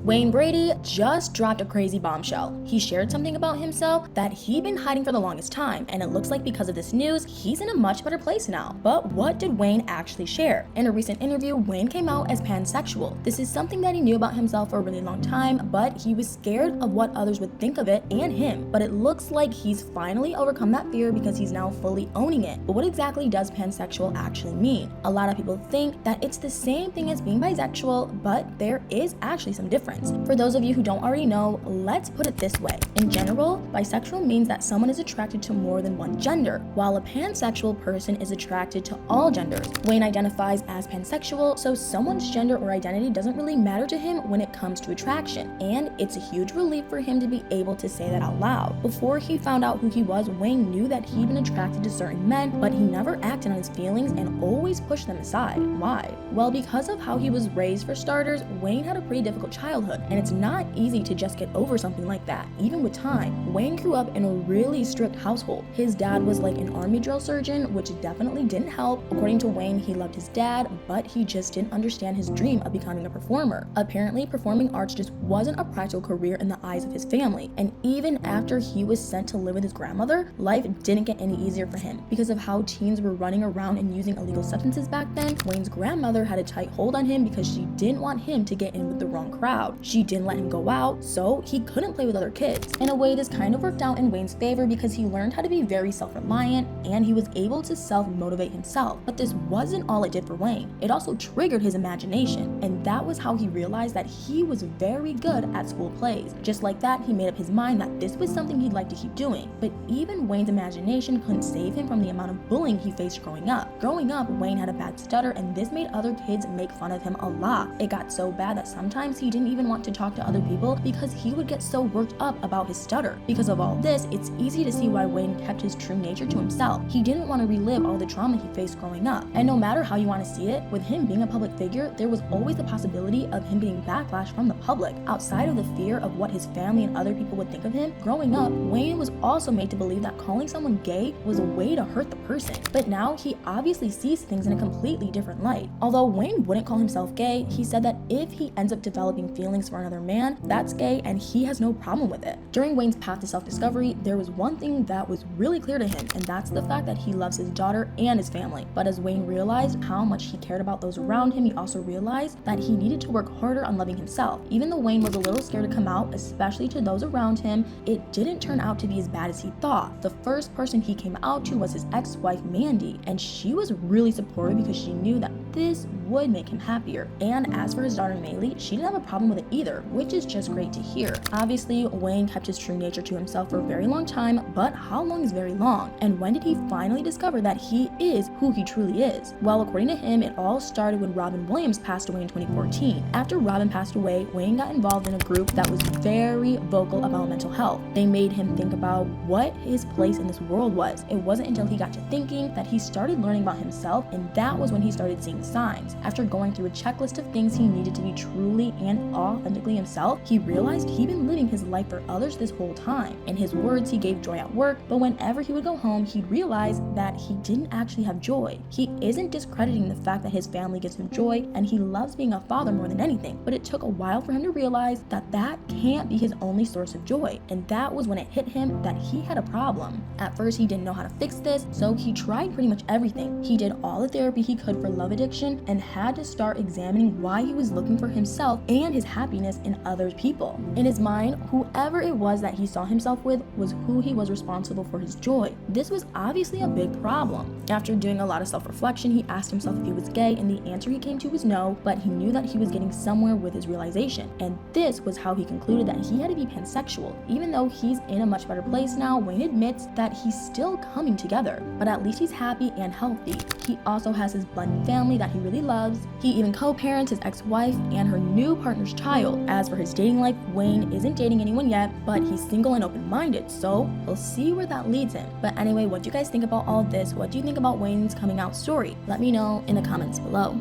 Wayne Brady just dropped a crazy bombshell. He shared something about himself that he'd been hiding for the longest time, and it looks like because of this news, he's in a much better place now. But what did Wayne actually share? In a recent interview, Wayne came out as pansexual. This is something that he knew about himself for a really long time, but he was scared of what others would think of it and him. But it looks like he's finally overcome that fear because he's now fully owning it. But what exactly does pansexual actually mean? A lot of people think that it's the same thing as being bisexual, but there is actually some difference. For those of you who don't already know, let's put it this way. In general, bisexual means that someone is attracted to more than one gender, while a pansexual person is attracted to all genders. Wayne identifies as pansexual, so someone's gender or identity doesn't really matter to him when it comes to attraction, and it's a huge relief for him to be able to say that out loud. Before he found out who he was, Wayne knew that he'd been attracted to certain men, but he never acted on his feelings and always pushed them aside. Why? Well, because of how he was raised, for starters. Wayne had a pretty difficult childhood, and it's not easy to just get over something like that, even with time. Wayne grew up in a really strict household. His dad was like an army drill surgeon, which definitely didn't help. According to Wayne, he loved his dad, but he just didn't understand his dream of becoming a performer. Apparently, performing arts just wasn't a practical career in the eyes of his family, and even after he was sent to live with his grandmother, life didn't get any easier for him. Because of how teens were running around and using illegal substances back then, Wayne's grandmother had a tight hold on him because she didn't want him to get in with the wrong crowd. She didn't let him go out, so he couldn't play with other kids. In a way, this kind of worked out in Wayne's favor because he learned how to be very self-reliant and he was able to self-motivate himself. But this wasn't all it did for Wayne. It also triggered his imagination, and that was how he realized that he was very good at school plays. Just like that, he made up his mind that this was something he'd like to keep doing. But even Wayne's imagination couldn't save him from the amount of bullying he faced growing up. Growing up, Wayne had a bad stutter, and this made other kids make fun of him a lot. It got so bad that sometimes he didn't even want to talk to other people because he would get so worked up about his stutter. Because of all this, it's easy to see why Wayne kept his true nature to himself. He didn't want to relive all the trauma he faced growing up. And no matter how you want to see it, with him being a public figure, there was always the possibility of him getting backlash from the public. Outside of the fear of what his family and other people would think of him, growing up, Wayne was also made to believe that calling someone gay was a way to hurt the person. But now he obviously sees things in a completely different light. Although Wayne wouldn't call himself gay, he said that if he ends up developing feelings for another man, that's gay and he has no problem with it. During Wayne's path to self-discovery, there was one thing that was really clear to him, and that's the fact that he loves his daughter and his family. But as Wayne realized how much he cared about those around him, he also realized that he needed to work harder on loving himself. Even though Wayne was a little scared to come out, especially to those around him, it didn't turn out to be as bad as he thought. The first person he came out to was his ex-wife Mandy, and she was really supportive because she knew that this would make him happier. And as for his daughter Maylee, she didn't have a problem with it either, which is just great to hear. Obviously, Wayne kept his true nature to himself for a very long time, but how long is very long? And when did he finally discover that he is who he truly is? Well, according to him, it all started when Robin Williams passed away in 2014. After Robin passed away, Wayne got involved in a group that was very vocal about mental health. They made him think about what his place in this world was. It wasn't until he got to thinking that he started learning about himself, and that was when he started seeing signs. After going through a checklist of things he needed to be truly and authentically himself, he realized he'd been living his life for others this whole time. In his words, he gave joy at work, but whenever he would go home, he'd realize that he didn't actually have joy. He isn't discrediting the fact that his family gives him joy, and he loves being a father more than anything, but it took a while for him to realize that that can't be his only source of joy, and that was when it hit him that he had a problem. At first, he didn't know how to fix this, so he tried pretty much everything. He did all the therapy he could for love addiction and had to start examining why he was looking for himself and his happiness in other people. In his mind, whoever it was that he saw himself with was who he was responsible for his joy. This was obviously a big problem. After doing a lot of self-reflection, he asked himself if he was gay, and the answer he came to was no, but he knew that he was getting somewhere with his realization. And this was how he concluded that he had to be pansexual. Even though he's in a much better place now, Wayne admits that he's still coming together, but at least he's happy and healthy. He also has his blended family that he really loves. He even co-parents his ex-wife and her new partner's child. As for his dating life, Wayne isn't dating anyone yet, but he's single and open-minded, so we'll see where that leads him. But anyway, what do you guys think about all this? What do you think about Wayne's coming out story? Let me know in the comments below.